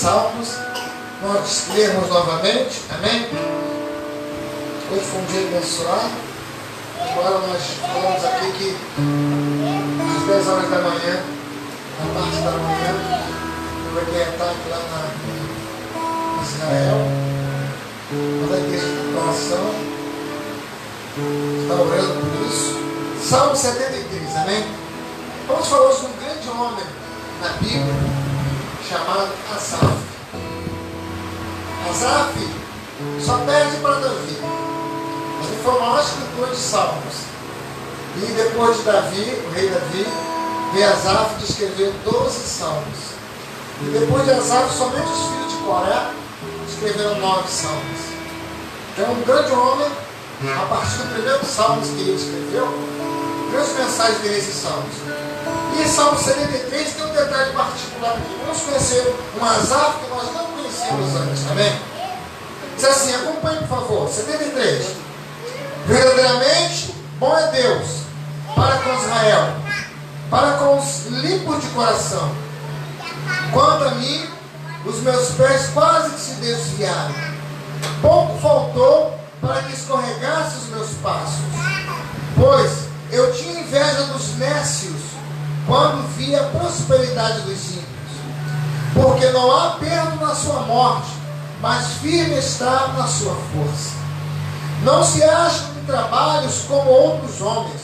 Salmos, nós lermos novamente, amém? Hoje foi um dia abençoado. Agora nós falamos aqui que às 10 horas da manhã, na parte da manhã, vai ter ataque lá em Israel, mas a igreja de oração está orando por isso. Salmo 73, amém? Vamos falar hoje de um grande homem na Bíblia, chamado Asaf. Asaf só perde para Davi, mas ele foi o maior escritor de salmos. E depois de Davi, o rei Davi, veio Asaf de escrever 12 salmos. E depois de Asaf, somente os filhos de Coré escreveram 9 salmos. Então, um grande homem, a partir do primeiro salmo que ele escreveu, grandes mensagens desses salmos. E Salmo 73 tem um detalhe particular aqui. Vamos conhecer um Asaf que nós não conhecemos antes, amém? Diz assim, acompanhe por favor, 73. Verdadeiramente bom é Deus para com Israel, para com os limpos de coração. Quanto a mim, os meus pés quase que se desviaram. Pouco faltou para que escorregasse os meus passos. Pois eu tinha inveja dos nécios quando vi a prosperidade dos ímpios. Porque não há perdo na sua morte, mas firme está na sua força. Não se acham em trabalhos como outros homens,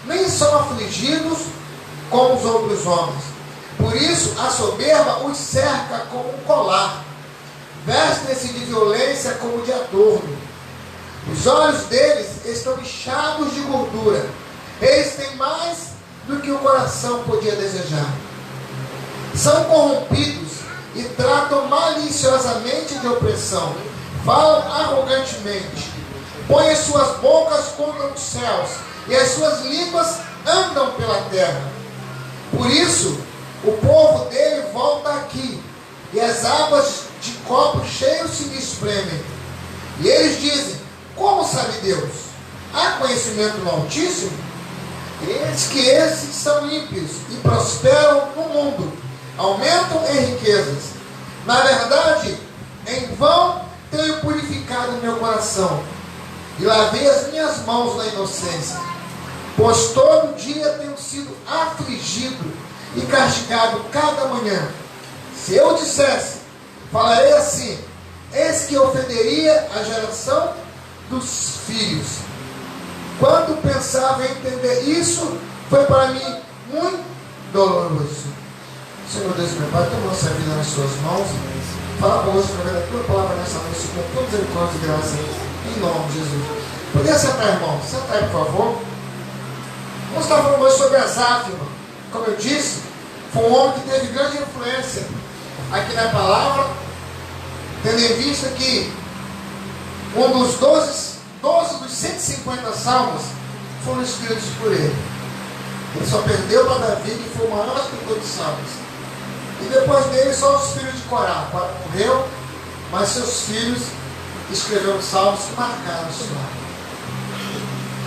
nem são afligidos como os outros homens. Por isso a soberba os cerca como um colar, vestem-se de violência como de adorno. Os olhos deles estão inchados de gordura, eles têm mais do que o coração podia desejar. São corrompidos e tratam maliciosamente de opressão, falam arrogantemente, põem suas bocas contra os céus e as suas línguas andam pela terra. Por isso o povo dele volta aqui, e as águas de copos cheios se lhe espremem. E eles dizem, como sabe Deus? Há conhecimento no Altíssimo? Eis que esses são ímpios e prosperam no mundo, aumentam em riquezas. Na verdade, em vão tenho purificado meu coração e lavei as minhas mãos na inocência, pois todo dia tenho sido afligido e castigado cada manhã. Se eu dissesse, falarei assim, eis que ofenderia a geração dos filhos. Quando pensava em entender isso, foi para mim muito doloroso. Senhor Deus, meu Pai, toma nossa vida nas suas mãos. Fala conosco através da tua palavra nessa noite, com toda misericórdia e graça, em nome de Jesus. Poderia sentar, irmão? Senta aí, por favor. Vamos estar falando hoje sobre Asaf, irmão. Como eu disse, foi um homem que teve grande influência aqui na palavra, tendo em vista que um dos 12 dos 150 salmos foram escritos por ele. Ele só perdeu para Davi, que foi o maior escritor de salmos. E depois dele só os filhos de Corá. Corá morreu, mas seus filhos escreveram salmos que marcaram a história.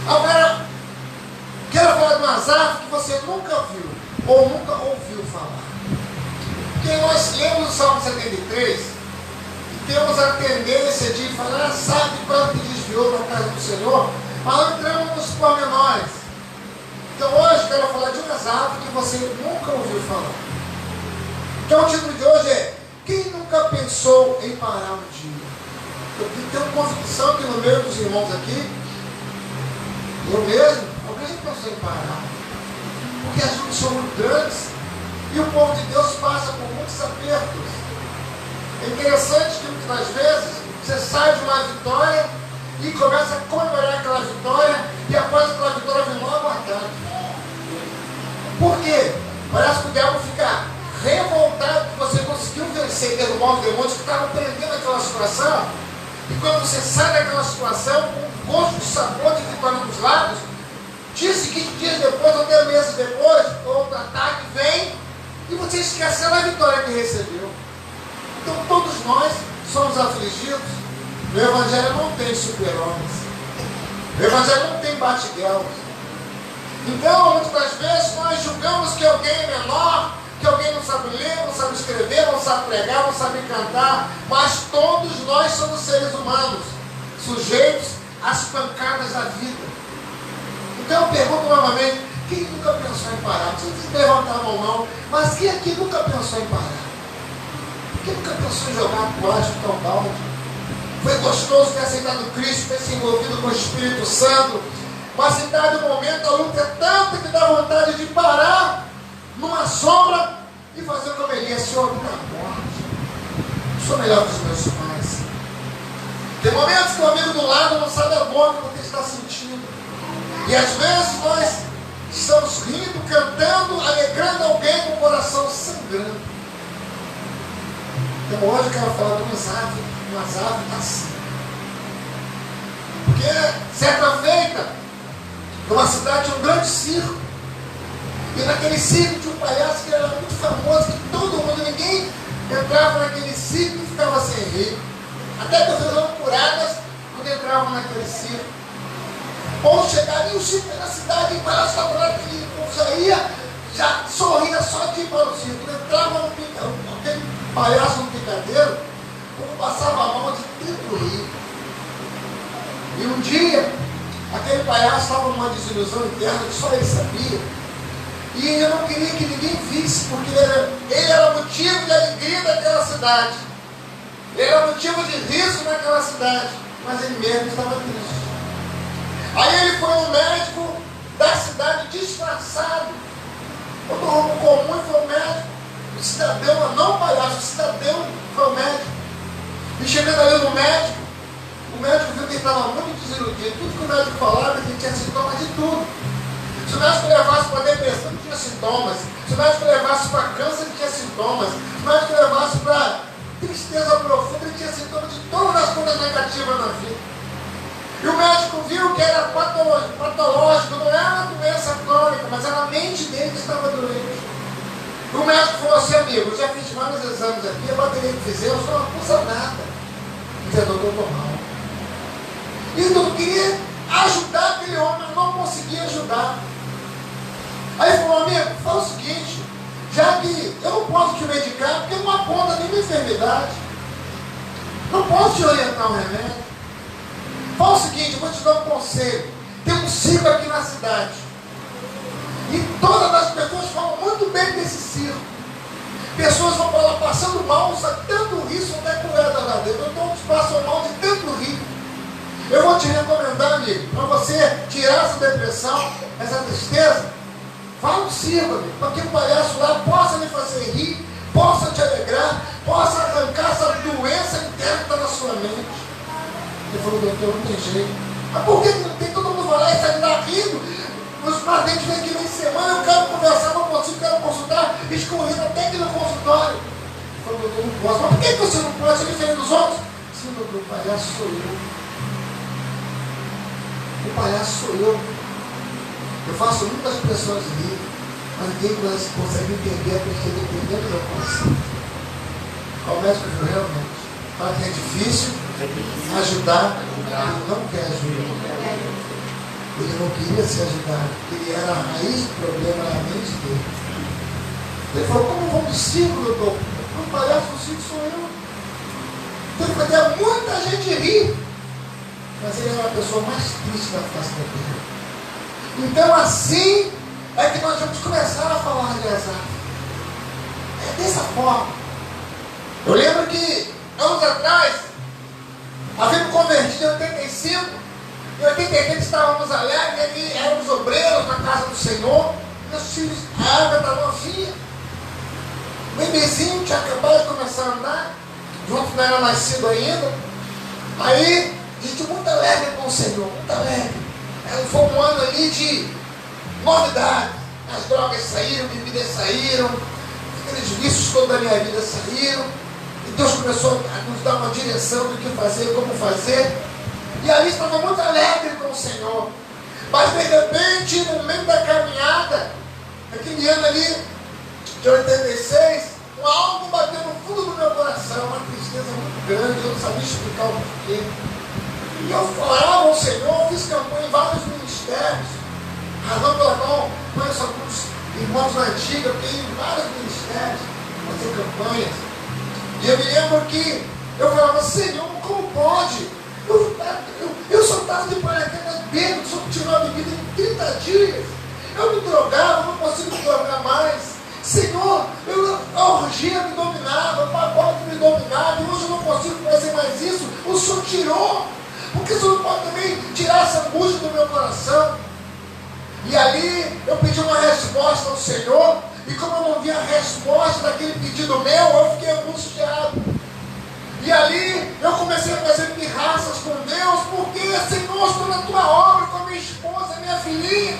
Agora, quero falar de um Asaf que você nunca viu ou nunca ouviu falar. Porque nós lemos o Salmo 73 e temos a tendência de falar, sabe quando que desviou da casa do Senhor, mas não entramos nos pormenores. Então hoje quero falar de um Asaf que você nunca ouviu falar. Então o título de hoje é, quem nunca pensou em parar um dia? Eu tenho convicção que no meio dos irmãos aqui, eu mesmo, alguém pensou em parar. Porque as lutas são muito grandes e o povo de Deus passa por muitos apertos. É interessante que muitas vezes você sai de uma vitória e começa a comemorar aquela vitória e após aquela vitória vem logo o ataque. Por quê? Parece que o diabo fica revoltado que você conseguiu vencer e derrubar os demônios que estavam prendendo aquela situação. E quando você sai daquela situação com um gosto de sabor de vitória nos lábios, dias seguintes, dias depois, ou até meses depois, outro ataque vem e você esquece da vitória que recebeu. Então todos nós somos afligidos. O Evangelho não tem super-homens. O Evangelho não tem bate-guelas. Então, muitas das vezes, nós julgamos que alguém é menor, que alguém não sabe ler, não sabe escrever, não sabe pregar, não sabe cantar, mas todos nós somos seres humanos, sujeitos às pancadas da vida. Então eu pergunto novamente, quem nunca pensou em parar? Não precisa levantar a mão não, mas quem aqui nunca pensou em parar? Quem nunca pensou em jogar a toalha, chutar o balde? Foi gostoso ter aceitado Cristo, ter se envolvido com o Espírito Santo, mas em dado momento a luta é tanta que dá vontade de parar numa sombra e fazer como Elias: Senhor, me dá morte. Sou melhor que os meus pais. Tem momentos que o amigo do lado não sabe a dor que você está sentindo. E às vezes nós estamos rindo, cantando, alegrando alguém com o coração sangrando. Então hoje eu quero falar de um Asaf assim. Porque certa feita, numa cidade tinha um grande circo. E naquele circo tinha um palhaço que era muito famoso, que todo mundo, ninguém entrava naquele circo e ficava sem rir. Até pessoas loucuradas quando entravam naquele circo. Ou chegaria o circo na cidade e o palhaço estava lá, que saía, já sorria só de ir para o circo. Entrava no picadeiro, aquele palhaço no picadeiro, como passava a mão de tanto rir. E um dia, aquele palhaço estava numa desilusão interna que só ele sabia. E eu não queria que ninguém visse, porque ele era motivo de alegria daquela cidade. Ele era motivo de riso naquela cidade. Mas ele mesmo estava triste. Aí ele foi no médico da cidade disfarçado. Botou roupa comum e foi ao médico. O cidadão, não o palhaço, o cidadão foi ao médico. E chegando ali no médico, o médico viu que ele estava muito desiludido. Tudo que o médico falava, ele tinha sintomas de tudo. Se o médico levasse para depressão, ele tinha sintomas. Se o médico levasse para câncer, ele tinha sintomas. Se o médico levasse para tristeza profunda, ele tinha sintomas de todas as coisas negativas na vida. E o médico viu que era patológico, não era uma doença crônica, mas era a mente dele que estava doente. E o médico falou assim: amigo, eu já fiz vários exames aqui, a bateria que fizemos não acusa nada. Dizia: doutor, estou mal. E eu queria ajudar aquele homem, mas não conseguia ajudar. Aí falou: amigo, fala o seguinte, já que eu não posso te medicar, porque não aponta nenhuma enfermidade, não posso te orientar um remédio. Fala o seguinte, eu vou te dar um conselho. Tem um circo aqui na cidade. E todas as pessoas falam muito bem desse circo. Pessoas vão para lá passando mal, tanto rir, são até curadas lá dentro. Então passam mal de tanto rir. Eu vou te recomendar, amigo, para você tirar essa depressão, essa tristeza, vá no circo, amigo, para que o palhaço lá possa lhe fazer rir, possa te alegrar, possa arrancar essa doença interna que está na sua mente. Ele falou: doutor, não tem jeito. Mas por que não tem? Todo mundo vai lá e sai lá rindo. Os pacientes vêm aqui na semana, eu quero conversar, não consigo, quero consultar, escorrendo até aqui no consultório. Ele falou: doutor, não posso. Mas por que você não pode? Você é diferente dos outros? Sim, doutor, o palhaço sou eu. O palhaço sou eu. Eu faço muitas pessoas rir, mas ninguém consegue entender a pessoa dependendo do meu coração. Qual médico viu realmente? Fala que é difícil ajudar, ele não quer ajudar. Ele não queria se ajudar, ele era a raiz do problema na mente dele. Ele falou: como vão do circo, doutor? O palhaço do circo sou eu. Então ele fazia muita gente rir, mas ele era a pessoa mais triste da face da terra. Então assim é que nós vamos começar a falar de Asaf. É dessa forma. Eu lembro que anos atrás, havia me convertido em 85, em 88 estávamos alegres, ali éramos obreiros na casa do Senhor, meus filhos, a Eva está novinha, o bebezinho tinha acabado de começar a andar, junto não era nascido ainda. Aí, a gente muito alegre com o Senhor, muito alegre. Foi um ano ali de novidade, as drogas saíram, bebidas saíram, aqueles vícios todos da minha vida saíram. E Deus começou a nos dar uma direção do que fazer, como fazer. E ali estava muito alegre com o Senhor. Mas de repente, no meio da caminhada, aquele ano ali de 86, algo bateu no fundo do meu coração, uma tristeza muito grande, eu não sabia explicar o porquê. E eu orava ao Senhor, fiz campanha em vários ministérios, razão pela qual conheço alguns Irmãos, na antiga, eu fiquei em vários ministérios, fazer campanhas. E eu me lembro que eu falava, Senhor, como pode? Eu só estava de paraquedas bêbado, só tirou a bebida em 30 dias. Eu me drogava, não consigo me drogar mais. Senhor, a orgia me dominava, o pagode me dominava, e hoje eu não consigo fazer mais isso. O Senhor tirou. Porque o Senhor não pode também tirar essa angústia do meu coração. E ali eu pedi uma resposta ao Senhor, e como eu não vi a resposta daquele pedido meu, eu fiquei angustiado. E ali eu comecei a fazer pirraças com Deus, porque, Senhor, estou na tua obra com a minha esposa, a minha filhinha.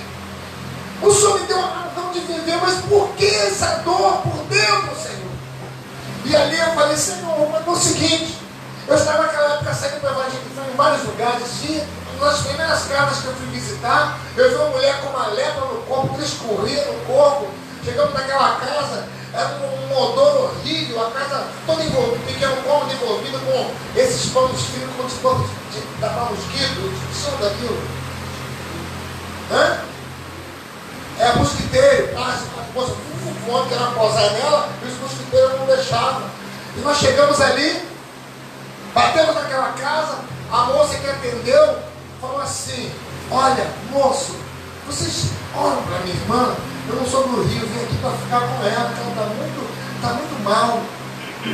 O Senhor me deu a razão de viver, mas por que essa dor por dentro, Senhor? E ali eu falei, Senhor, mas é o seguinte, eu estava naquela época saindo para evangelizar em vários lugares, e nas primeiras casas que eu fui visitar, eu vi uma mulher com uma lepra no corpo, que escorria no corpo. Chegamos naquela casa, era um odor horrível, a casa toda envolvida, um pequeno cômodo envolvido com esses panos finos, como se fosse de tapar mosquito, que são daquilo. Hã? É mosquiteiro, a moça que era posar nela, e os mosquiteiros não deixavam. E nós chegamos ali, batemos naquela casa, a moça que atendeu falou assim, olha, moço, vocês olham para minha irmã, eu não sou do Rio, vim aqui para ficar com ela, porque ela está muito mal.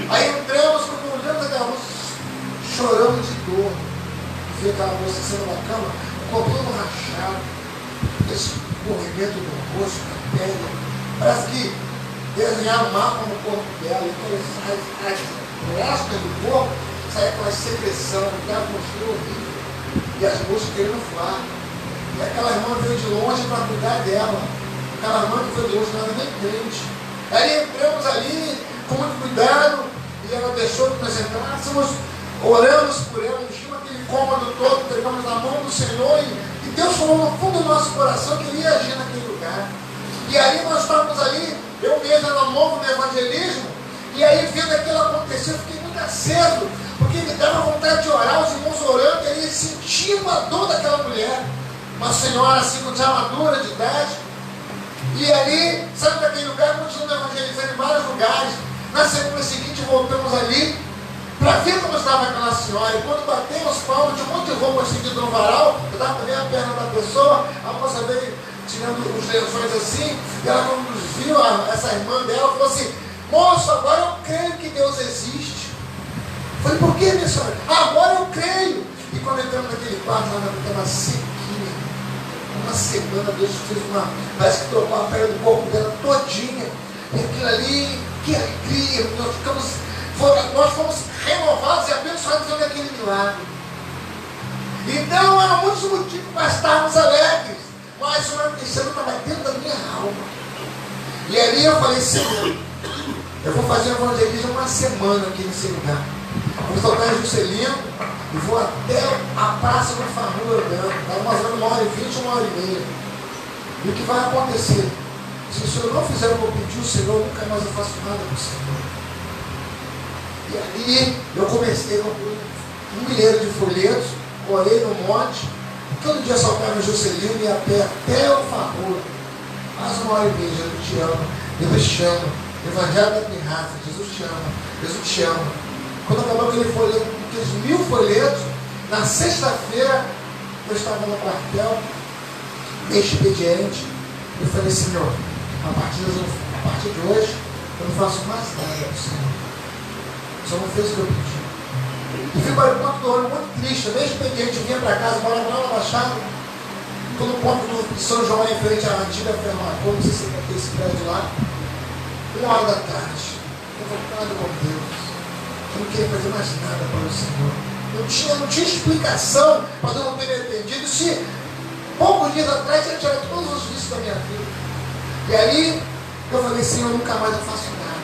Aí entramos, quando olhamos aquela moça, chorando de dor. Vi aquela moça sendo na cama, o corpo todo rachado, esse movimento do rosto, da pele, parece que desenharam um mapa no corpo dela, e as lascas do corpo saia com a secreção, aquela postura horrível, e as moças querendo voar. E aquela irmã veio de longe para cuidar dela. Aquela irmã que foi de longe, não era nem crente. Aí entramos ali com muito cuidado, e ela deixou que nós entrássemos, oramos por ela, enchemos aquele cômodo todo, pegamos na mão do Senhor, e Deus falou no fundo do nosso coração que Ele ia agir naquele lugar. E aí nós estávamos ali, eu mesmo era novo no evangelismo, e aí vendo aquilo acontecer, eu fiquei muito aceso, porque me dava vontade de orar, os irmãos orando, e aí sentiam a dor daquela mulher. Uma senhora assim, com já madura de idade. E ali, sabe daquele lugar, continuamos evangelizando em vários lugares. Na semana seguinte voltamos ali para ver como estava aquela senhora. E quando batemos palmas, de um monte de roupa estendido no varal, eu dava também a perna da pessoa, a moça veio tirando os lençóis assim, e ela quando nos viu, essa irmã dela, falou assim, moço, agora eu creio que Deus existe. Eu falei, por que, minha senhora? Agora eu creio. E quando entramos naquele quarto, ela estava sequinha. Uma semana, Deus fez parece que trocou a pele do corpo dela todinha. E aquilo ali, que alegria, nós fomos renovados e abençoados por aquele milagre. Então, eram muitos motivos para estarmos alegres, mas o Senhor estava dentro da minha alma. E ali eu falei, Senhor, eu vou fazer evangelismo uma semana aqui nesse lugar. Vou soltar em Juscelino e vou até a Praça do Farrur andando. Está mais ou menos 1h20, 1h30. E o que vai acontecer? Se o Senhor não fizer o que eu pedi, o Senhor, nunca mais eu faço nada com o Senhor. E ali eu comecei com um milheiro de folhetos, colei no monte, todo dia saltava em Juscelino e ia a pé até o Farrur. Mais 1h30, Jesus te ama, Deus te ama. Evangelho da pirraça, Jesus te ama, Jesus te ama. Quando acabou aquele folheto, aqueles 1000 folhetos, na sexta-feira, eu estava no quartel, meio expediente, eu falei, Senhor, a partir de hoje, eu não faço mais nada do Senhor. O Senhor não fez o que eu pedi. E fui para o ponto do olho muito triste, meio expediente, eu vinha para casa, morava lá na Baixada, estou no ponto do São João, em frente à antiga Fermacor, não sei se tem esse prédio lá, 1h da tarde, convocado com Deus. Eu não queria fazer mais nada para o Senhor. Não tinha explicação para Deus não ter me atendido. Se poucos dias atrás ele tirou todos os vícios da minha vida. E aí eu falei, Senhor, nunca mais eu faço nada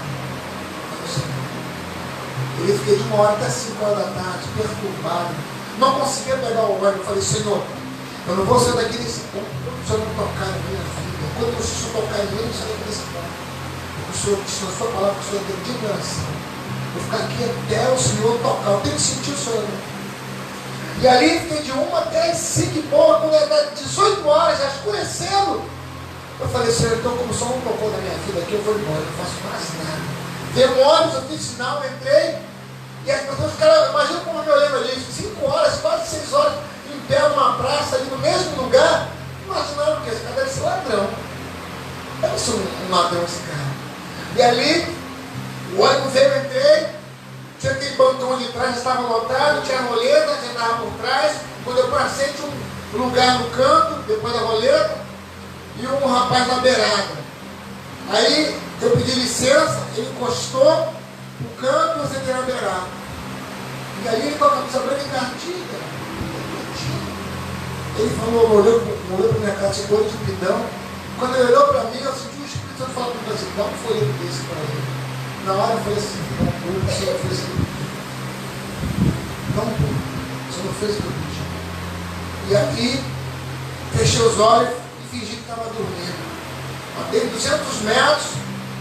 para o Senhor. Eu fiquei de 1h até 5h da tarde, perturbado. Não conseguia pegar o ônibus. Eu falei, Senhor, eu não vou sair daqui desse ponto. Se eu não tocar em minha vida. Quando o Senhor tocar em mim, eu não saio daqui desse ponto. O Senhor disse na sua palavra que o Senhor tem de coração. Vou ficar aqui até o Senhor tocar. Eu tenho que sentir o Senhor. E ali fiquei de 1 até 5 e pouco, quando era 18 horas, já escurecendo. Eu falei, Senhor, então como só um tocou na minha vida aqui, eu vou embora, eu não faço mais nada. Veio um ônibus, eu fiz sinal, entrei, e as pessoas ficaram, imagina como eu me lembro ali, 5 horas, quase 6 horas, em pé numa praça, ali no mesmo lugar, imaginando que esse cara deve ser ladrão. Eu não sou um ladrão esse cara. E ali, o ônibus veio, eu entrei, tinha aquele bancão de trás, estava lotado, tinha a roleta, já estava por trás. Quando eu passei, tinha um lugar no canto, depois da roleta, e um rapaz na beirada. Aí eu pedi licença, ele encostou no canto e eu sentei na beirada. E aí ele com a camisa branca encardiga. Ele falou, olhou para minha cara, chegou de pidão. Quando ele olhou para mim, eu senti o Espírito Santo falando para mim assim, não foi ele que disse para ele. Na hora eu falei assim, não foi, o senhor fez o que eu pedi. Não foi, o senhor não fez o que eu pedi. E aqui, fechei os olhos e fingi que estava dormindo. Andei 200 metros,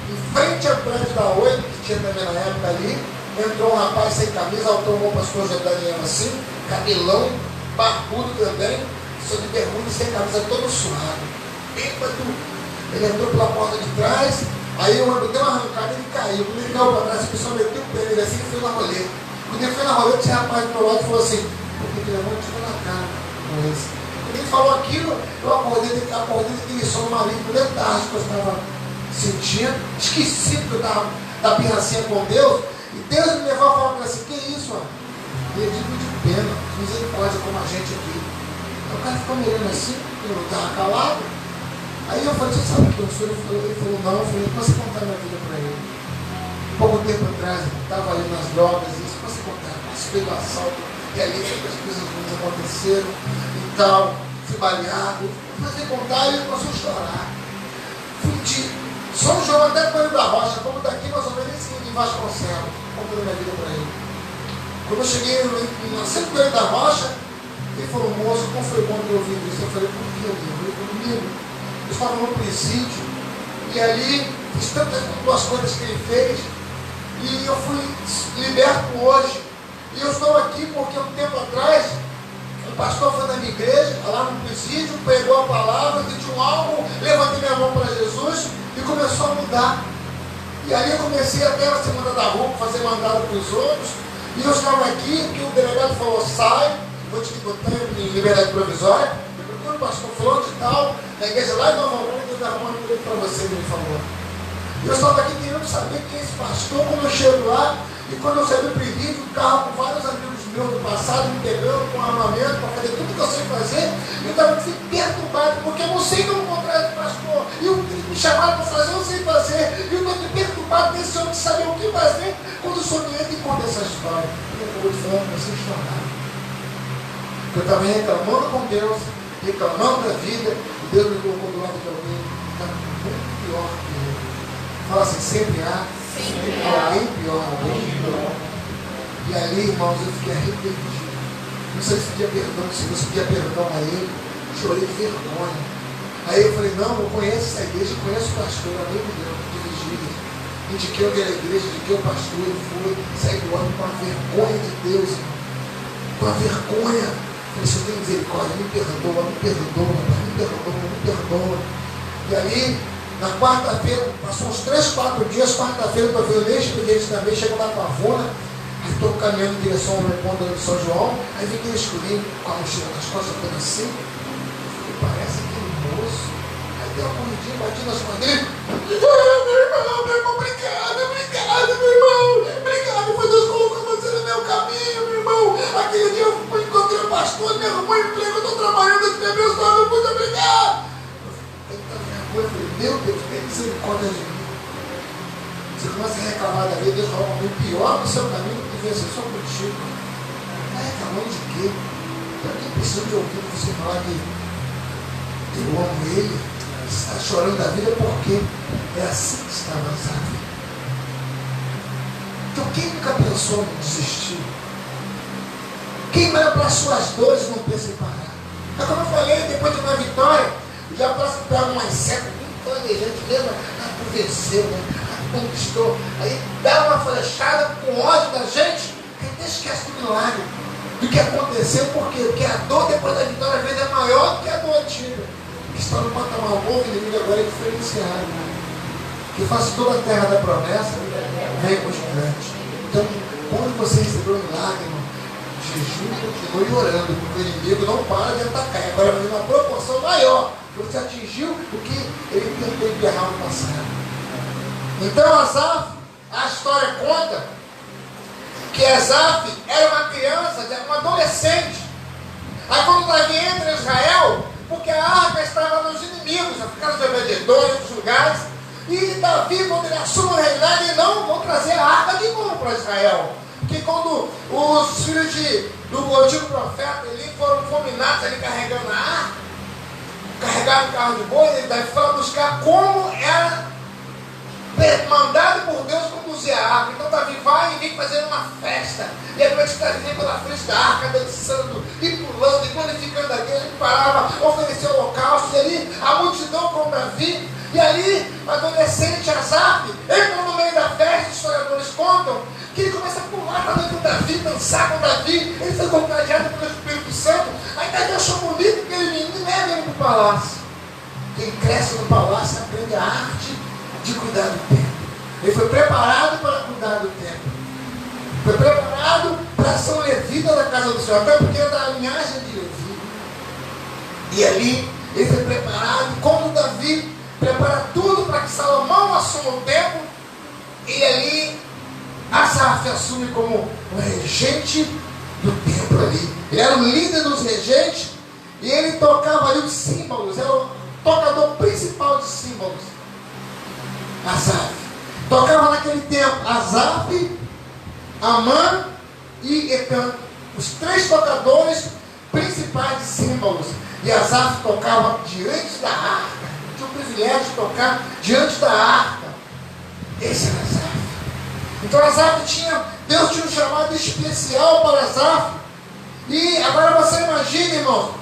em frente ao prédio da Oi, que tinha também na época ali, entrou um rapaz sem camisa, automou o pastor José Daniel assim, cabelão, barbudo também, só de bermuda e sem camisa, todo suado. Ele entrou pela porta de trás, aí eu dei uma arrancada e ele caiu. Quando ele caiu para trás, a pessoa meteu o pé nele assim e foi na roleta. Quando ele foi na roleta, esse rapaz do meu lado falou assim, porque ele levou e tirou na cara com esse. Quando ele falou aquilo, eu acordei daquele sono maligno letárgico que eu estava sentindo, esqueci que eu estava da pirracinha com Deus, e Deus me levou a falar assim, que isso, mano? Ele é digno de pena, misericórdia como a gente aqui. Aí o cara ficou me olhando assim, eu não estava calado. Aí eu falei, você sabe o que eu sou? Ele falou, não. Eu falei, posso contar minha vida para ele? Pouco tempo atrás, eu estava ali nas drogas, isso, posso contar? Participei do assalto, e ali as coisas ruins aconteceram e tal, fui baleado. Eu comecei a contar e ele começou a chorar. Fui de São João até Coelho da Rocha, como daqui mais ou menos em Vasconcelos, contando minha vida para ele. Quando eu cheguei no centro Coelho da Rocha, ele falou, moço, como foi bom ter ouvido isso? Eu falei, por que eu falei, comigo? Eu estava no presídio e ali fiz tantas boas coisas que ele fez e eu fui liberto hoje. E eu estou aqui porque um tempo atrás o pastor foi na minha igreja, lá no presídio, pegou a palavra, pediu algo, levantei minha mão para Jesus e começou a mudar. E ali eu comecei até na semana da rua, fazer mandado para os outros. E eu estava aqui, que o delegado falou, sai, vou te botar em liberdade provisória. O pastor falou de tal, na igreja lá em Nova Holanda, eu estava mandando tudo para você, ele falou. E eu estava aqui querendo saber quem é esse pastor. Quando eu chego lá, e quando eu saí do presídio, o carro com vários amigos meus do passado, me pegando com armamento para fazer tudo que eu sei fazer, eu estava perturbado, porque eu não sei como encontrar esse pastor. E me chamaram para fazer, eu não sei fazer. E eu estou perturbado desse homem que sabia o que fazer. Quando o senhor entra e conta essa história, eu acabou de falar para vocês chorar. Eu estava reclamando com Deus, reclamando da vida, e Deus me colocou do lado de alguém que está muito pior que eu. Fala assim, sempre há alguém pior, alguém pior. E ali, irmãos, eu fiquei arrependido. Não sei se pedia perdão, se você pedia perdão a ele, chorei de vergonha. Aí eu falei, não, eu conheço essa igreja, eu conheço o pastor, amigo meu, dirigido. Indiquei onde era a igreja, indiquei o pastor, ele foi, saí do ano com a vergonha de Deus, irmão. Com a vergonha. Falei, Senhor, tem misericórdia, me perdoa, me perdoa, me perdoa, me perdoa. E aí, na quarta-feira, passou uns 3, 4 dias, quarta-feira, para ver o expediente também, chegou na Pavona, aí estou caminhando em direção ao ponto de São João, aí vi aquele escurinho com a mochila nas costas, toda assim, e parece aquele moço, aí deu uma corridinha, bati nas costas dele, meu irmão, obrigado, meu irmão, obrigado, foi Deus colocou você no meu caminho, meu irmão. Aquele dia eu encontrei o pastor, me arrumou emprego, eu estou trabalhando aqui, meu Deus, muito obrigado. Eu falei, meu Deus, tem misericórdia de mim. Você começa a reclamar da vida, Deus coloca alguém pior no seu caminho que devia ser só contigo. Está reclamando de quê? Para quem precisa de ouvir você falar que eu amo ele, você está chorando da vida porque é assim que está avançando a vida. Então quem nunca pensou em desistir? Quem vai para as suas dores não pensa em parar? Mas como eu falei, depois de uma vitória, já passa para umas setas, muito planejante, lembra? Tu venceu, né? Tu conquistou. Aí dá uma flechada com ódio da gente, que até esquece do milagre, do que aconteceu, por quê? Porque a dor depois da vitória às vezes é maior do que a dor antiga. que está no patamar, um novo inimigo agora é diferenciado, que faz toda a terra da promessa, vem com os grandes. Então, quando você recebeu um milagre, irmão, jejum, continue orando, porque o inimigo não para de atacar. Agora vai uma proporção maior, que você atingiu o que ele tentou emperrar no passado. Então, Asaf, a história conta que Asaf era uma criança, um adolescente. Aí quando Davi entra em Israel, porque a arca estava nos inimigos, na casa de Obed-edom, em outros lugares, e Davi, quando ele assume o reinado, ele não vão trazer a arca de novo para Israel. Porque quando os filhos do antigo profeta ali foram fulminados ali carregando a arca, carregaram o carro de boi, ele Davi foi buscar como era mandado por Deus conduzir a arca. Então Davi vai e vem fazendo uma festa, e a noite Davi vem pela frente da arca, dançando e pulando e glorificando a Deus. Ele parava, oferecia holocaustos, e ali a multidão com Davi, e ali o adolescente Asaf entra no meio da festa. Os historiadores contam que ele começa a pular também com Davi, dançar com Davi. Ele foi contagiado pelo Espírito Santo. Aí Davi achou bonito aquele menino e leva ele para o palácio. Quem cresce no palácio aprende a arte de cuidar do tempo. Ele foi preparado para cuidar do tempo. Foi preparado para ser um levita da casa do Senhor, até porque é da linhagem de Levi. E ali ele foi preparado. Quando Davi prepara tudo para que Salomão assuma o templo, e ali Asaf assume como o regente do templo ali. Ele era o líder dos regentes, e ele tocava ali os símbolos, era o tocador principal de símbolos. Asaf tocava naquele tempo Asaf, Amã e Etan, os três tocadores principais de símbolos. E Asaf tocava diante da arca, tinha o privilégio de tocar diante da arca. Esse era Asaf. Então Asaf Deus tinha um chamado especial para Asaf. E agora você imagina, irmão,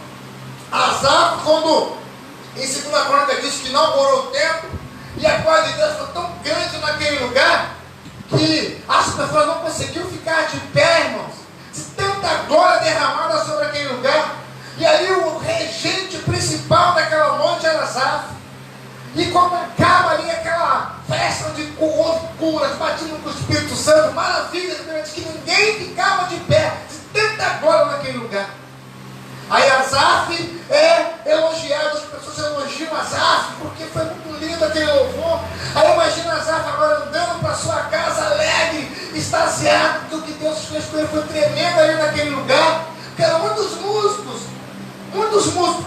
Asaf, quando em 2 Crônicas diz que inaugurou o templo, e a glória de Deus foi tão grande naquele lugar, que as pessoas não conseguiam ficar de pé, irmãos, de tanta glória derramada sobre aquele lugar. E ali o regente principal daquela noite era Asaf. E quando acaba ali aquela festa de curas, batismo com o Espírito Santo, maravilha, que ninguém ficava de pé, de tanta glória naquele lugar. Aí Asaf é elogiado, as pessoas elogiam Asaf, porque foi muito lindo aquele louvor. Aí imagina Asaf agora andando para sua casa alegre, extasiado do que Deus fez com ele. Foi tremendo ali naquele lugar, porque eram muitos músicos,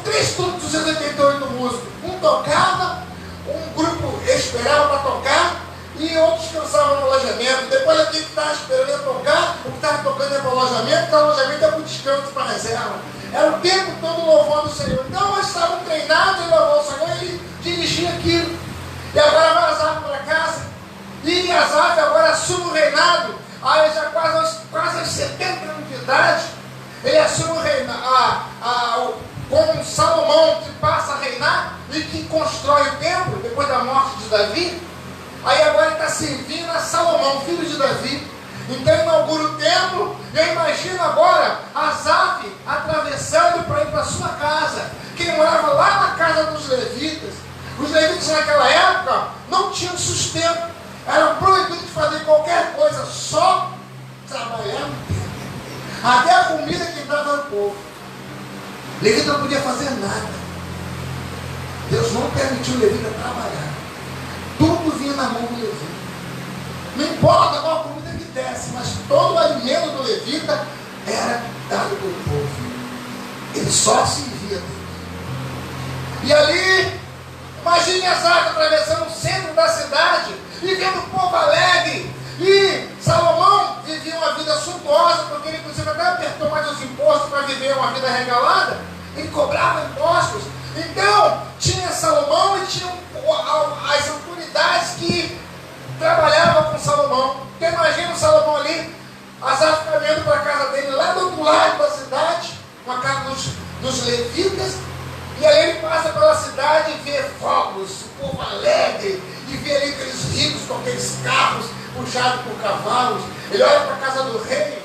388 músicos. Um tocava, um grupo esperava para tocar, e outros cansavam no alojamento. Depois aquele que estava esperando ia tocar, o que estava tocando ia para o alojamento, porque o alojamento ia para o descanso, para a reserva. Era o tempo todo louvando o Senhor. Então eles estavam treinados em louvar o Senhor, e ele dirigia aquilo. E agora vai Asaf para casa, e Asaf agora assume o reinado. Aí já quase aos 70 anos de idade, ele assume o reinado, com Salomão, que passa a reinar e que constrói o templo depois da morte de Davi. Aí agora ele está servindo a Salomão, filho de Davi. Então inaugura o templo. E eu imagino agora Asaf atravessando para ir para a sua casa, que ele morava lá na casa dos levitas. Os levitas naquela época não tinham sustento, eram proibidos de fazer qualquer coisa, só trabalhar no templo. Até a comida que dava ao povo. Levita não podia fazer nada. Deus não permitiu o levita trabalhar. Tudo vinha na mão do levita. Não importa qual comida que desse, mas todo o alimento do levita era dado pelo povo. Ele só se via dele. E ali, imagine Asaf atravessando o centro da cidade e vendo o povo alegre. E Salomão vivia uma vida suntuosa, porque ele inclusive até apertou mais os impostos para viver uma vida regalada. Ele cobrava impostos. Então tinha Salomão e tinha as autoridades que trabalhavam com Salomão. Então imagina o Salomão ali, Asaf caminhando para a casa dele, lá do outro lado da cidade, uma casa dos levitas. E aí ele passa pela cidade e vê fogos, o povo alegre, e vê ali aqueles ricos com aqueles carros puxados por cavalos. Ele olha para a casa do rei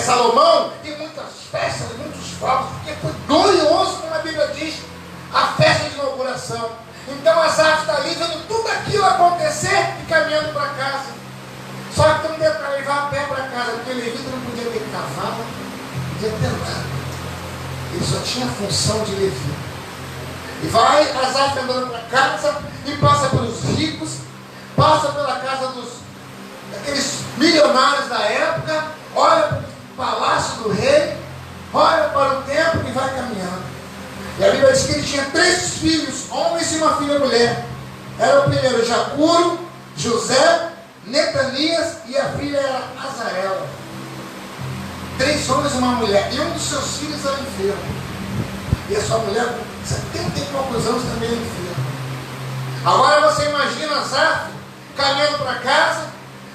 Salomão, e muitas festas, muitos fogos, porque foi glorioso, como a Bíblia diz, a festa ali vendo tudo aquilo acontecer e caminhando para casa. Só que tem um detalhe, ele vai a pé para casa, porque o levita não podia ter cavalo, não podia ter nada. Ele só tinha a função de levita. E vai Asaf andando para casa e passa pelos ricos, passa pela casa daqueles milionários da época, olha para o palácio do rei, olha para o templo e vai caminhando. E a Bíblia diz que ele tinha 3 filhos, homens e uma filha mulher. Era o primeiro Jacuro, José, Netanias e a filha era Azarela. 3 homens e uma mulher. E um dos seus filhos era enfermo. E a sua mulher, com 70 e poucos anos, também era enferma. Agora você imagina Asaf caminhando para casa,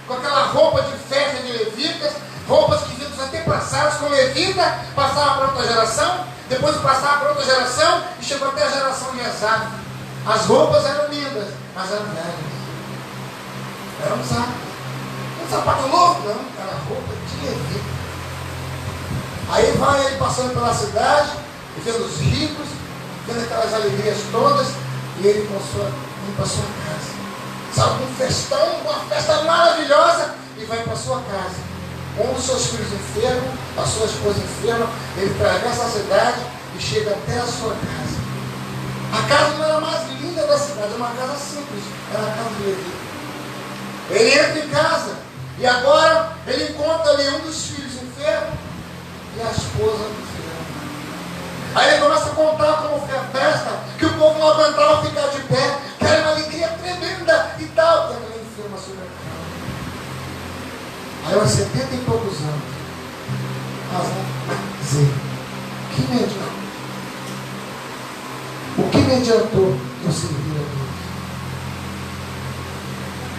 com aquela roupa de festa de levitas, roupas que vinham dos antepassados, com levita, passava para outra geração, depois passava para outra geração, e chegou até a geração de Asaf. As roupas eram lindas, mas eram velhas. Era um sapato novo, não, era roupa de levita. Aí vai ele passando pela cidade, vendo os ricos, vendo aquelas alegrias todas, e ele indo para sua casa. Sabe, um festão, uma festa maravilhosa, e vai para sua casa. Um dos seus filhos enfermo, a sua esposa enferma, ele atravessa a cidade e chega até a sua casa. A casa não era a mais linda da cidade, era uma casa simples, era a casa de Levi. Ele entra em casa, e agora ele encontra ali um dos filhos enfermo e a esposa enferma. Aí ele começa a contar como foi a festa, que o povo não aguentava ficar de pé, que era uma alegria tremenda e tal. E a mulher enferma sobre a cama. Aí aos 70 e poucos anos, vai dizer, o que me adiantou eu servir a Deus?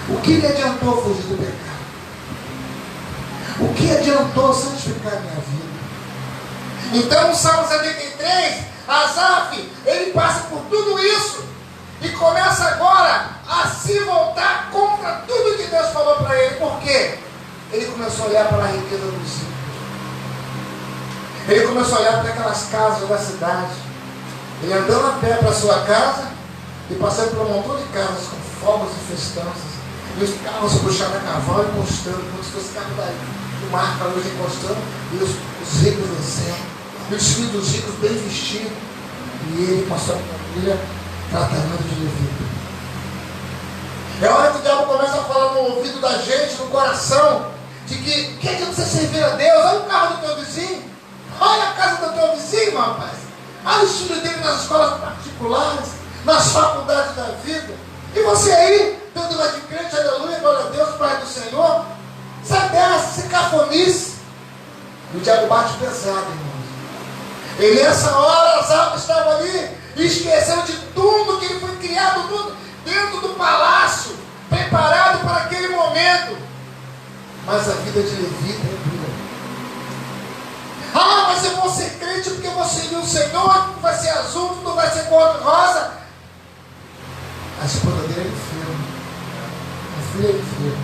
O que me adiantou fugir do pecado? O que adiantou santificar a minha vida? Então, no Salmo 73, Asaf, ele passa por tudo isso e começa agora a se voltar contra tudo que Deus falou para ele. Por quê? Ele começou a olhar para a riqueza dos ricos. Ele começou a olhar para aquelas casas da cidade. Ele andando a pé para a sua casa e passando por um montão de casas com fogos e festanças. E os carros puxando a cavalo e encostando, como se fosse carro do mar, para a luz encostando, e os ricos descendo. E os filhos dos ricos bem vestidos. E ele com a sua família tratamento de levita. É hora que o diabo começa a falar no ouvido da gente, no coração, de que adianta você servir a Deus? Olha o carro do teu vizinho, olha a casa do teu vizinho, rapaz. Olha o estudo dele nas escolas particulares, nas faculdades da vida. E você aí, dando uma de crente, aleluia, glória a Deus, Pai do Senhor. Sai dessa, se cafonice. E o diabo bate pesado, irmãos. E nessa hora, Asaf estava ali, esquecendo de tudo que ele foi criado, tudo dentro do palácio, preparado para aquele momento. Mas a vida de levita é dura. Ah, mas eu vou ser crente porque eu vou servir o Senhor, vai ser azul, tudo vai ser cor de rosa. A esposa dele era enferma, a filha era enferma.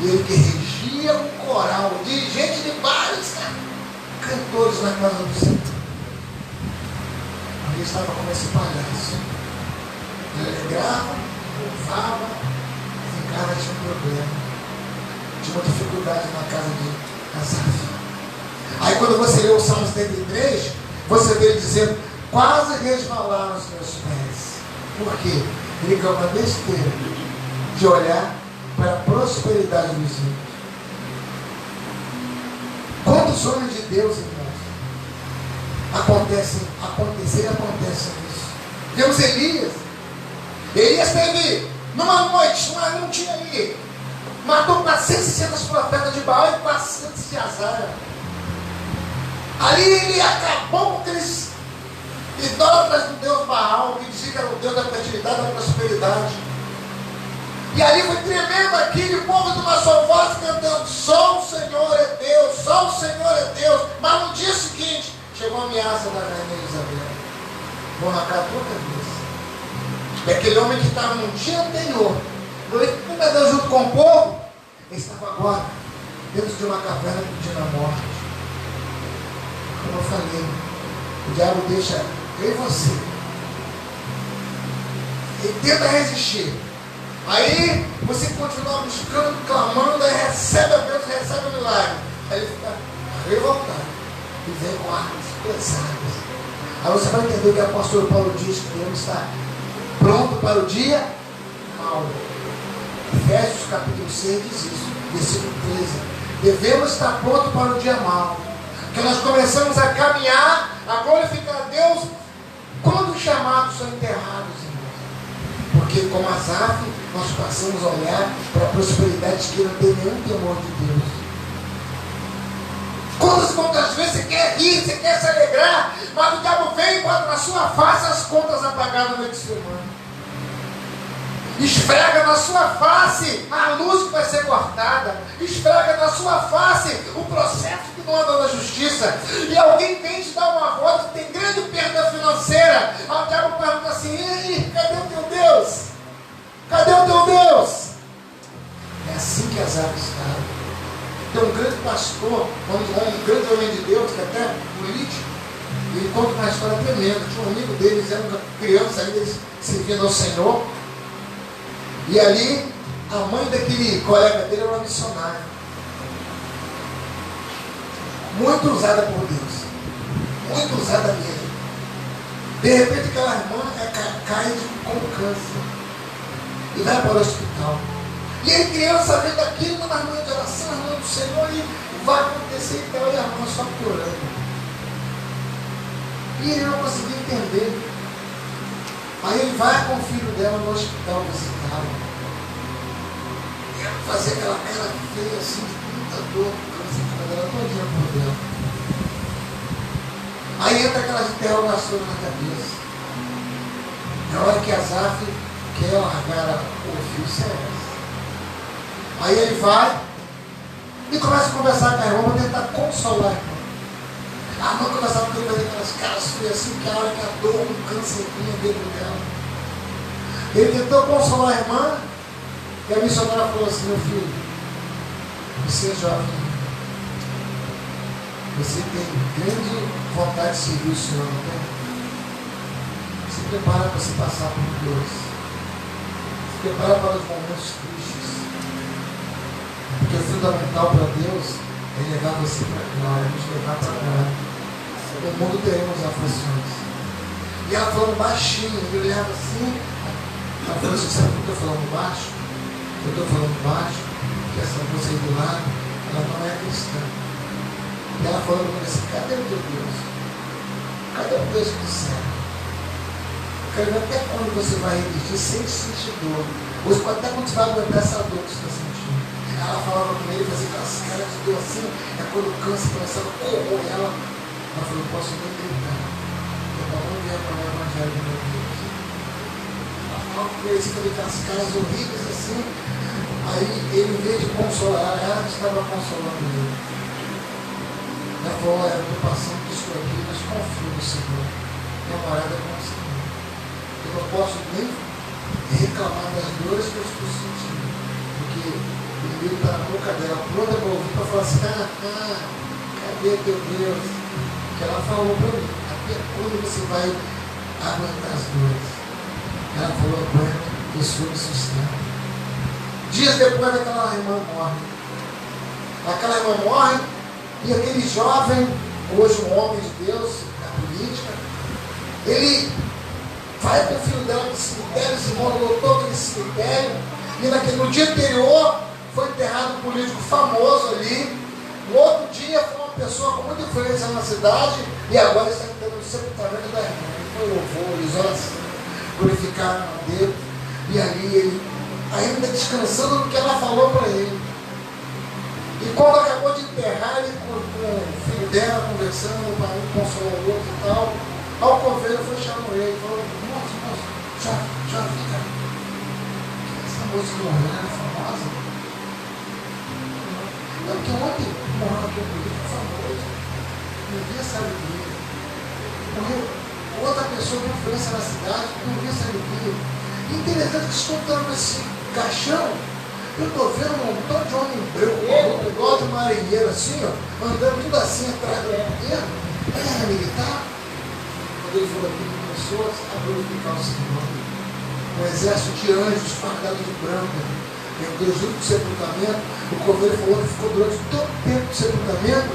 E ele que regia um coral, dirigente de vários cantores na casa do Senhor. Ali estava como esse palhaço. Ele alegrava, louvava, mas em casa tinha um problema. Tinha uma dificuldade na casa de Asaf. Aí quando você lê o Salmo 73, você vê ele dizendo, quase resvalaram os meus pés. Por quê? Ele caiu na besteira de olhar para a prosperidade dos ricos. Quantos homens de Deus, irmãos, acontecem isso. Vemos Elias. Elias teve, numa noite, não tinha ali, matou 460 profetas de Baal e 400 de Azara. Ali ele acabou com aqueles idólatras do Deus Baal, que dizia que era o Deus da fertilidade, da prosperidade. E ali foi tremendo aquele povo de uma só voz cantando, só o Senhor é Deus, só o Senhor é Deus. Mas no dia seguinte, chegou a ameaça da rainha Isabel. Vou arrancar a tua cabeça. E aquele homem que estava no dia anterior, não Deus junto com o povo, ele estava agora dentro de uma caverna pedindo a morte. Como eu falei, o diabo deixa eu e você Ele tenta resistir. Aí você continua buscando, clamando, aí recebe a bênção, recebe o milagre. Aí ele fica revoltado e vem com armas pesadas. Aí você vai entender o que o apóstolo Paulo diz, que devemos estar pronto para o dia mau. Efésios capítulo 6 diz isso, versículo 13. Devemos estar prontos para o dia mau. Que nós começamos a caminhar, a glorificar a Deus quando os chamados são enterrados, irmãos. Porque como Asaf, nós passamos a olhar para a prosperidade que não tem nenhum temor de Deus. Quantas vezes você quer rir, você quer se alegrar, mas o diabo vem e bota na sua face as contas apagadas no ser humano. Esfrega na sua face a luz que vai ser cortada. Esfrega na sua face o processo que não anda na justiça. E alguém vem te dar uma voz que tem grande perda financeira. Aí o diabo pergunta assim: ei, cadê o teu Deus? Cadê o teu Deus? É assim que as aves estava. Tem um grande pastor, um grande homem de Deus, que é até político, e ele conta uma história tremenda. Tinha um amigo deles, era uma criança, ainda eles servindo ao Senhor. E ali, a mãe daquele colega dele era uma missionária. Muito usada por Deus. Muito usada mesmo. De repente, aquela irmã cai com câncer. E vai para o hospital. E a criança vendo aquilo nas mãos de oração, nas mãos do Senhor, e vai acontecer então, e a irmã só chorando. E ele não conseguia entender. Aí ele vai com o filho dela no hospital visitá-lo. E ela fazia aquela cara feia assim, de muita dor, a dela todinha por dentro. Aí entra aquelas interrogações na cabeça. Na hora que Asaf quer largar o ofício, é essa. Aí ele vai e começa a conversar com a irmã para tentar consolar a irmã. A irmã começava a fazer aquelas caras feias assim, que a hora que a dor, um câncer vinha dentro dela. Ele tentou consolar a irmã e a missionária falou assim: meu filho, você é jovem, você tem grande vontade de servir o Senhor, não tem? Se prepara para se passar por Deus. Se prepara para os momentos tristes. Porque o fundamental para Deus é levar você para glória, nos levar para glória. No mundo teremos aflições. E ela falando baixinho, ele olhava assim. Ela falou assim: sabe por que eu estou falando baixo? Eu estou falando baixo, porque essa moça aí do lado, ela não é cristã. E ela falando para ele assim: cadê o teu Deus? Cadê o Deus do céu? Eu quero ver até quando você vai resistir sem sentir dor. Hoje pode até quando você vai aguentar essa dor que você está sentindo. Ela falava com ele, fazia aquelas caras de dor assim, é quando o câncer começava a corroer ela. Ela falou: não posso nem gritar. Eu não vier para o evangelho do meu Deus. Ela falava com ele, fazia aquelas caras horríveis assim. Aí ele, em vez de consolar, ela estava consolando ele. Ela falou: eu estou passando por isso aqui, mas confio no Senhor. Minha morada é com o Senhor. Eu não posso nem reclamar das dores que eu estou sentindo. Porque o inimigo está na boca dela, pronta para ouvir, para falar assim: cadê teu Deus? Que ela falou para mim: até quando você vai aguentar as dores? Ela falou: aguenta, eu sou me sustento. Dias depois, aquela irmã morre. Aquela irmã morre e aquele jovem, hoje um homem de Deus, na política, ele vai com o filho dela para o cemitério, se lotou aquele cemitério, e no dia anterior foi enterrado um político famoso ali. No outro dia foi uma pessoa com muita influência na cidade, e agora está entrando no sepultamento da irmã. Ele foi louvor, oração, glorificaram a Deus, e ali ele ainda descansando no que ela falou para ele. E quando acabou de enterrar, ele com o filho dela conversando, para um consolar o outro e tal, ao convênio foi chamando ele e falou: moço, já fica. Essa música morreu, ela é famosa. Não, porque ontem morreu aqui um político famoso. Ninguém sabe dele. Morreu outra pessoa com influência na cidade, ninguém sabe dele. Interessante que estou dando esse caixão, eu estou vendo um montão de homem branco, igual de marinheiro, assim, ó, andando tudo assim atrás do governo. Era militar. Quando ele falou aqui, começou a glorificar o Senhor. um exército de anjos fardados de branco. Entrou junto do sepultamento. O coveiro falou que ficou durante todo o tempo do sepultamento,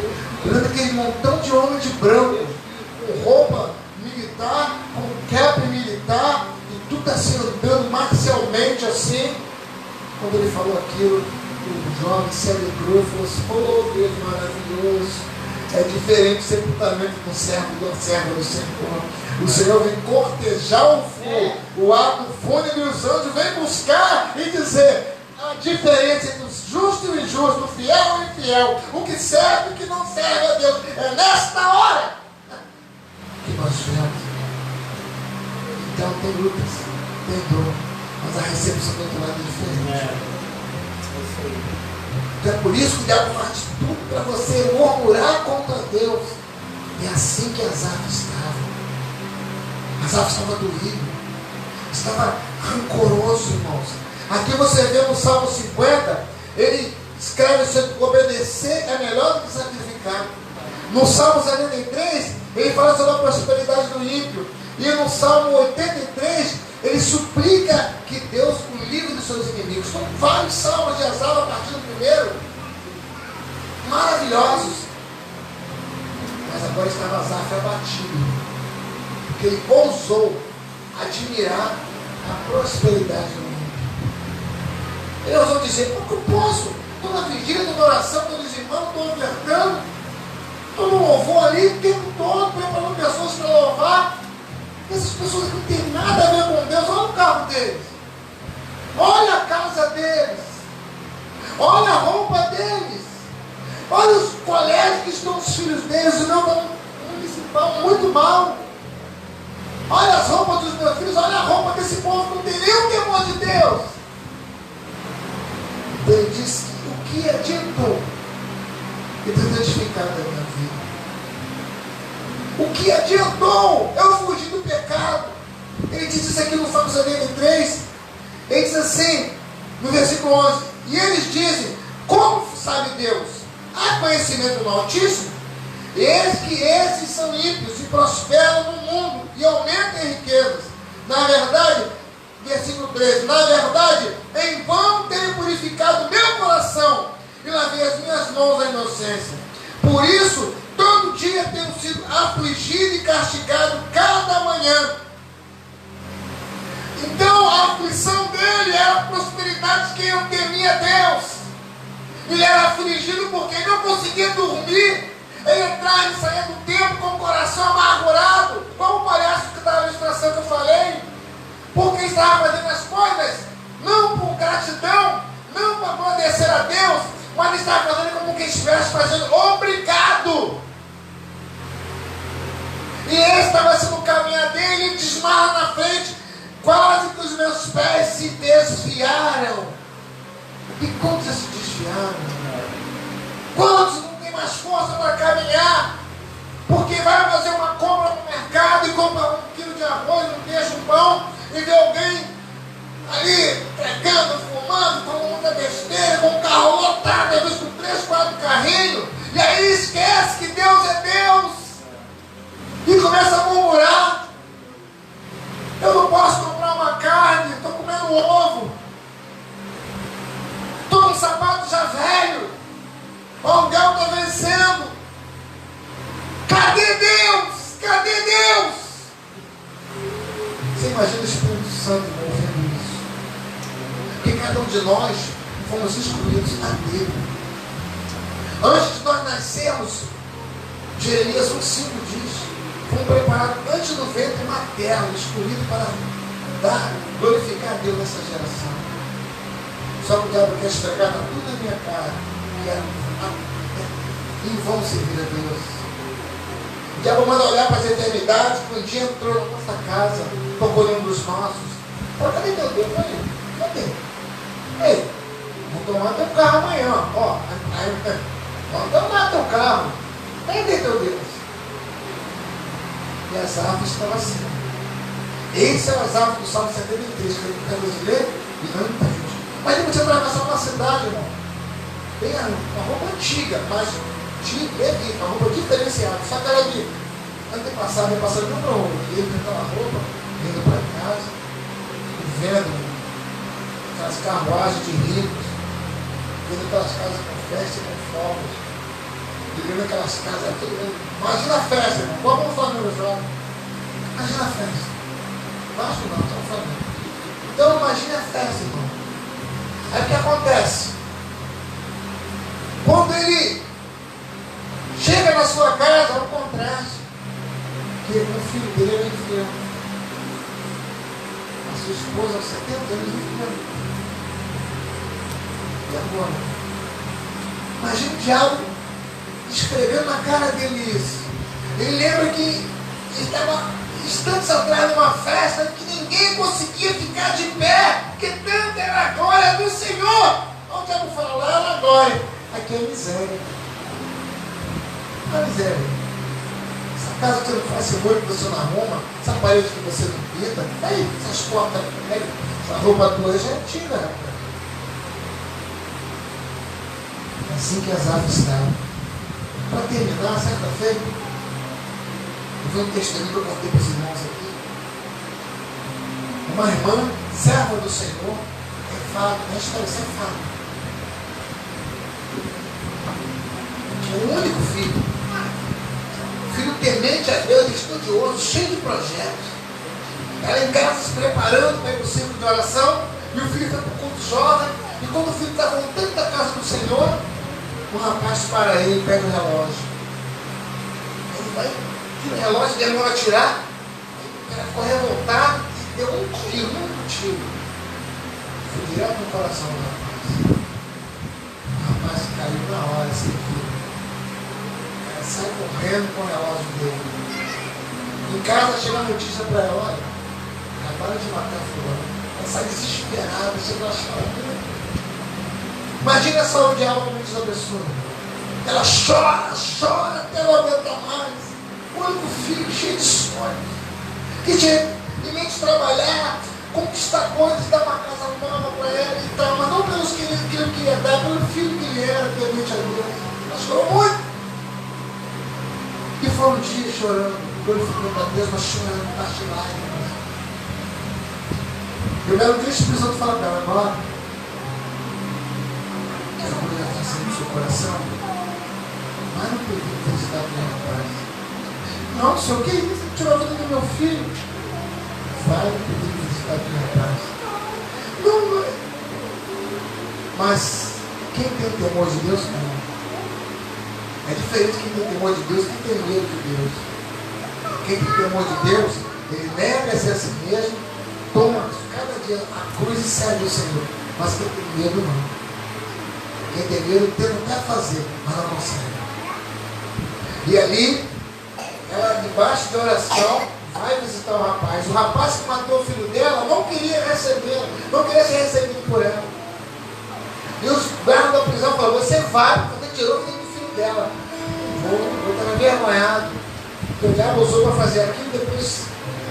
durante aquele montão de homens de branco, com roupa militar, com cap militar, e tudo assim andando marcialmente assim. Quando ele falou aquilo, o jovem se alegrou e falou assim: oh, Deus maravilhoso. É diferente do sepultamento do servo do Senhor. O Senhor vem cortejar o ato fúnebre, e os anjos vêm buscar e dizer a diferença entre o justo e o injusto, o fiel e o infiel, o que serve e o que não serve a Deus. É nesta hora que nós vemos. Então tem lutas, tem dor, mas a recepção do outro lado é diferente. Então é por isso que o diabo faz tudo para você murmurar contra Deus. É assim que Asaf estava. Asaf estava doído, estava rancoroso, irmãos. Aqui você vê no Salmo 50, ele escreve sobre obedecer é melhor do que sacrificar. No Salmo 73, ele fala sobre a prosperidade do ímpio. E no Salmo 83, ele suplica que Deus o livre dos seus inimigos. São vários salmos de Asaf a partir do primeiro, maravilhosos. Mas agora estava Asaf abatido, porque ele ousou admirar a prosperidade do mundo. Ele ousou dizer: como que eu posso? Estou na vigília, estou na oração, estou dizimando, estou ofertando, estou no louvor ali o tempo todo, preparando pessoas para louvar. Essas pessoas não têm nada a ver com Deus. Olha o carro deles, olha a casa deles, olha a roupa deles, olha os colégios que estão os filhos deles. O meu está no municipal muito mal. Olha as roupas dos meus filhos, olha a roupa desse povo, não tem nem o temor de Deus. Então ele diz: o que adiantou eu ter identificado a minha vida? O que adiantou eu fugir do pecado? Ele diz isso aqui no Salmo 73. Ele diz assim, no versículo 11: e eles dizem: como sabe Deus? Há conhecimento no Altíssimo? Eis que esses são ímpios e prosperam no mundo e aumentam em riquezas. Na verdade, versículo 13: na verdade, em vão tenho purificado meu coração e lavei as minhas mãos à inocência. Por isso, todo dia tenho sido afligido e castigado cada manhã. Então a aflição dele era a prosperidade de quem eu temia Deus. Ele era afligido porque não conseguia dormir. Ele entrava e saía do templo com o coração amargurado, como parece que estava na ilustração que eu falei, porque estava fazendo as coisas não por gratidão, não para agradecer a Deus, mas ele estava fazendo como quem estivesse fazendo obrigado. E ele estava assim no caminhar dele, ele desmarra na frente, quase que os meus pés se desviaram. E quantos já se desviaram? Quantos não tem mais força para caminhar? Porque vai fazer uma compra no mercado e compra 1 quilo de arroz, um queijo, um pão, e vê alguém ali pregando, fumando, falando muita besteira, com um carro lotado, às vezes com 3, 4 carrinhos, e aí esquece que Deus é Deus e começa a murmurar: eu não posso comprar uma carne, estou comendo ovo, estou com um sapato já velho, o aluguel está vencendo. Cadê Deus? Cadê Deus? Você imagina o Espírito Santo movendo isso? Porque cada um de nós fomos escolhidos a dele. Antes de nós nascermos, Jeremias 1,5 diz: fomos preparados antes do ventre materno, escolhidos para glorificar a Deus nessa geração. Só que o diabo quer esfregar tudo na minha cara, e vão servir a Deus. O diabo manda olhar para as eternidades, que um dia entrou na nossa casa, procurando os nossos. Fala: cadê teu Deus? Cadê? Ei, vou tomar teu carro amanhã. Ó, vamos tomar teu carro. Cadê teu Deus? E Asaf estava assim. Esse é o Asaf do Salmo 73, que eu quero ler e não entende. Mas ele podia atravessar uma cidade, irmão. Tem uma roupa antiga, mas uma roupa diferenciada. Só que ela de antepassado, passando de um para outro. Ele com aquela roupa, indo para casa. O vendo aquelas carruagens de ricos, vendo aquelas casas com festa e com fogos, vendo aquelas casas aqui. Imagina a festa, irmão. Vamos falar no jovem. Imagina a festa. Vasco não, estamos falando. Então imagine a festa, irmão. Aí o que acontece? Quando ele chega na sua casa, é um contraste. Que o filho dele é infiel. A sua esposa aos 70 anos é infiel. E agora? Imagina o diabo escrevendo na cara dele isso. Ele lembra que ele estava instantes atrás de uma festa que ninguém conseguia ficar de pé, porque tanto era a glória do Senhor. Olha o diabo fala, lá era a glória. Aqui é miséria. A miséria. Essa casa que você não faz seguro, que você não arruma, essa parede que você não pinta, aí, essas portas, aí, essa roupa tua já é antiga, rapaz. É assim que as aves estavam. Para terminar, certa feita, eu vi um testemunho que eu contei para os irmãos aqui. Uma irmã, serva do Senhor, é fato, na história, isso é fato. Tinha um único filho. Filho temente a Deus, estudioso, cheio de projetos. Ela em casa se preparando para ir para o círculo de oração, e o filho foi para o culto jovem, e quando o filho está voltando da casa do Senhor, o rapaz para ele, pega o relógio. Ele vai, tira o relógio, demora a tirar, o cara ficou revoltado e deu um tiro. Foi direto no coração do rapaz. O rapaz caiu na hora, sem filho. Sai correndo com o relógio dele. Em casa chega a notícia para ela, olha, acabaram de matar fulano. Ela sai desesperada, chega lá chorando. Imagina a saúde de alma como diz a pessoa. Ela chora até não aguentar mais. O único filho cheio de sonhos. Que tinha em mente trabalhar, conquistar coisas, dar uma casa nova para ela e tal, mas não pelos que ele queria dar, pelo filho que ele era, temente a Deus. Ela chorou muito. E foi um dia chorando, glorificando a Deus, mas chorando, parte de lágrimas. E o belo dia o Espírito Santo fala para ela, agora, que a coisa está saindo do seu coração, mas não pediu felicidade do rapaz. Não, senhor, que isso? Tirou a vida do meu filho. Vai pedir felicidade do rapaz. Não, mas quem tem temor de Deus, não. É diferente quem tem temor de Deus, quem tem medo de Deus. Quem tem temor de Deus, ele nega-se a si mesmo, toma cada dia a cruz e serve o Senhor. Mas quem tem medo, não. Quem tem medo, tenta até fazer, mas não consegue. E ali, ela debaixo de oração, vai visitar o rapaz. O rapaz que matou o filho dela não queria recebê-la, não queria ser recebido por ela. E os guardas da prisão falaram, você vai, você tirou o filho dela. Vou estar envergonhado. Porque o diabo usou para fazer aquilo, depois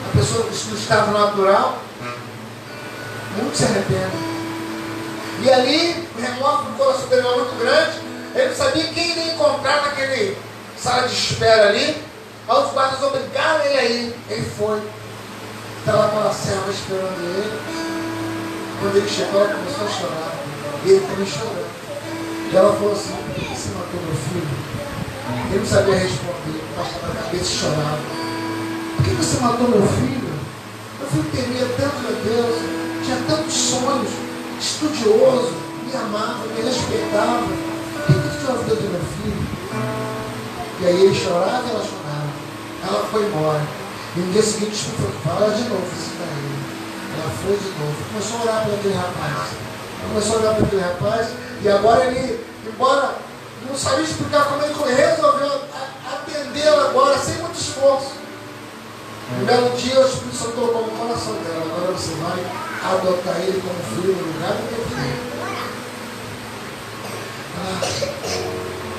a pessoa no estado natural, muito se arrepende. E ali, o remorso do coração dele era muito grande, ele não sabia quem ele ia encontrar naquele sala de espera ali. Aí os guardas obrigaram ele a ir. Ele foi. Estava aquela serva esperando ele. Quando ele chegou, ela começou a chorar. E ele também chorou. E ela falou assim, por que você matou meu filho? Ele não sabia responder, baixava a cabeça e chorava. Por que você matou meu filho? Meu filho temia tanto a Deus, tinha tantos sonhos, estudioso, me amava, me respeitava. Por que você tirou a vida do meu filho? E aí ele chorava e ela chorava. Ela foi embora. E no dia seguinte o Espírito falou, fala de novo, visitar ele. Ela foi de novo. Começou a orar para aquele rapaz. Começou a orar para aquele rapaz. E agora ele, embora não sabia explicar como ele resolveu atendê-la agora, sem muito esforço. Um belo dia o Espírito Santo colocou no coração dela. Agora você vai adotar ele como filho no lugar do teu filho. Ela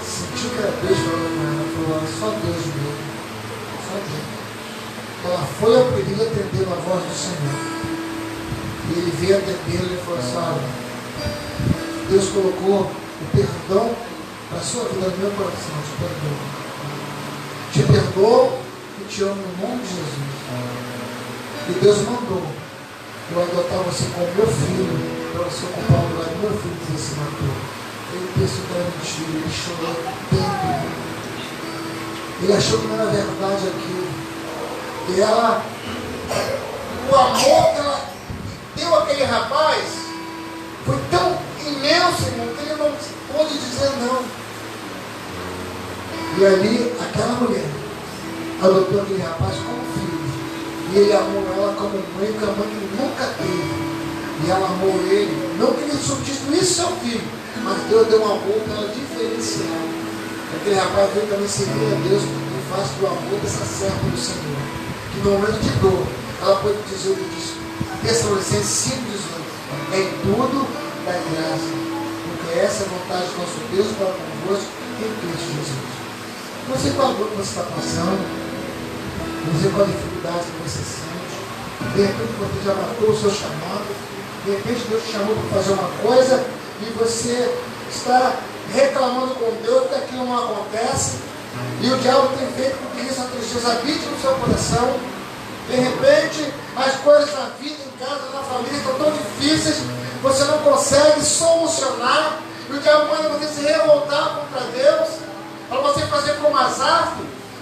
sentiu que era Deus falando com ela. Falou, só Deus mesmo. Só Deus. Ela foi ao perigo atendendo a voz do Senhor. E ele veio atendê-lo e falou assim, olha, Deus colocou o perdão para a sua vida no meu coração. Te perdoo e te amo no nome de Jesus. E Deus mandou eu adotar você como meu filho, para você ocupar o lugar do meu filho que você matou. Ele pensou que era mentira, ele chorou tanto. Ele achou que não era verdade aquilo. E ela, o amor que ela deu àquele rapaz foi tão imenso, irmão, que ele não pôde dizer não. E ali, aquela mulher adotou aquele rapaz como filho. E ele amou ela como mãe, que a mãe nunca teve. E ela amou ele, não que ele substituísse seu filho, mas Deus deu um amor para ela diferenciar. Aquele rapaz veio também servir a Deus em face do amor dessa serva do Senhor. Que no momento de dor, ela pode dizer o que diz Tessalonicenses 5,18: em tudo dá graça, porque essa é a vontade do nosso Deus para convosco em Cristo Jesus. Não sei qual dor que você está passando, não sei qual dificuldade que você sente. De repente você já matou o seu chamado, de repente Deus te chamou para fazer uma coisa e você está reclamando com Deus que aquilo não acontece, e o diabo tem feito com que essa tristeza habite no seu coração. De repente as coisas na vida, em casa, na família estão tão difíceis, você não consegue solucionar, e o diabo manda você se revoltar contra Deus, para você fazer como Asaf.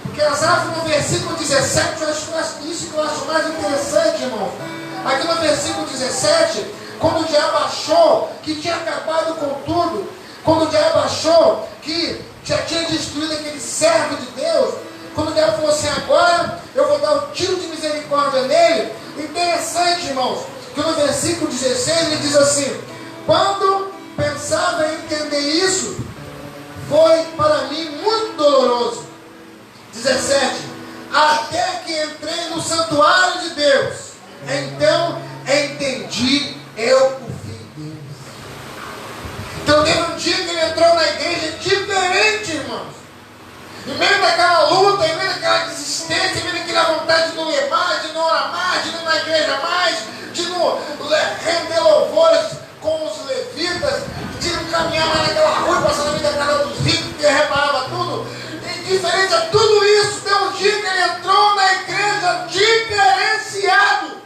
Porque Asaf, no versículo 17, eu acho isso que eu acho mais interessante, irmão. Aqui no versículo 17, quando o diabo achou que tinha acabado com tudo, quando o diabo achou que já tinha destruído aquele servo de Deus, quando o diabo falou assim: agora eu vou dar um tiro de misericórdia nele. Interessante, irmãos, que no versículo 16 ele diz assim: quando pensava em entender isso, foi para mim muito doloroso. 17: até que entrei no santuário de Deus, então entendi eu o fim deles. Então teve um dia que ele entrou na igreja diferente, irmãos. Em meio daquela luta, em meio daquela desistência, em meio daquela vontade de não ler mais, de não orar mais, de não ir na igreja mais, de não render louvores com os levitas, de não caminhar mais naquela rua, passando a vida na casa dos ricos, que reparava tudo. E diferente a tudo isso, tem um dia que ele entrou na igreja diferenciado.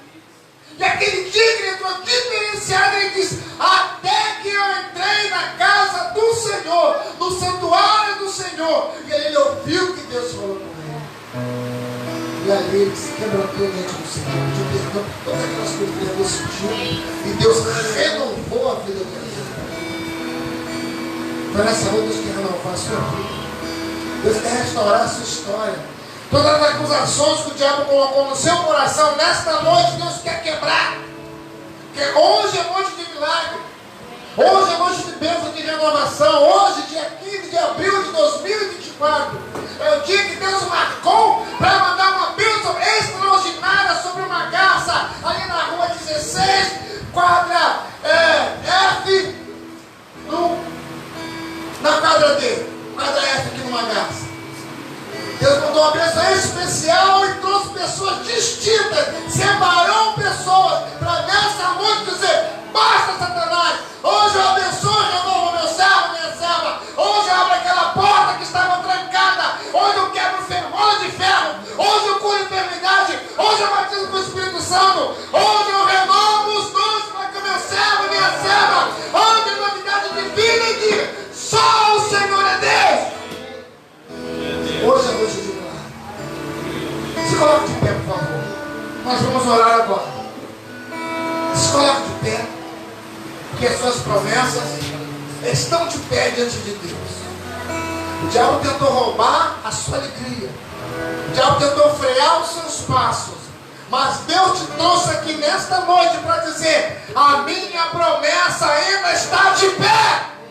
E aquele dia que ele entrou diferenciado, ele disse: até que eu entrei na casa do Senhor, no santuário do Senhor. E aí ele ouviu o que Deus falou com ele. E ali ele se quebrantou diante do Senhor, pediu perdão por todas aquelas coisas que ele havia sentido. E Deus renovou a vida dele. Então nessa noite Deus quer renovar a sua vida. Deus quer restaurar a sua história. Todas as acusações que o diabo colocou no seu coração, nesta noite Deus quer quebrar. Porque hoje é noite de milagre. Hoje é noite de bênção, de renovação. Hoje, dia 15 de abril de 2024, é o dia que Deus marcou para mandar uma bênção extraordinária sobre uma garça ali na rua 16, quadra F, na quadra D. Quadra F aqui numa garça. Deus mandou uma bênção especial e trouxe pessoas distintas, separou pessoas para nessa noite dizer: basta, Satanás, hoje eu abençoo e renovo meu servo, minha serva. Hoje eu abro aquela porta que estava trancada. Hoje eu quebro ferrolho de ferro. Hoje eu curo enfermidade. Hoje eu batizo com o Espírito Santo. Hoje eu renovo os dons para que o meu servo e minha serva ande novidade de vida e diga: só o Senhor é Deus. Hoje é noite de milagre. Se coloque de pé, por favor. Nós vamos orar agora. Se coloque de pé, porque as suas promessas estão de pé diante de Deus. O diabo tentou roubar a sua alegria. O diabo tentou frear os seus passos. Mas Deus te trouxe aqui nesta noite para dizer: a minha promessa ainda está de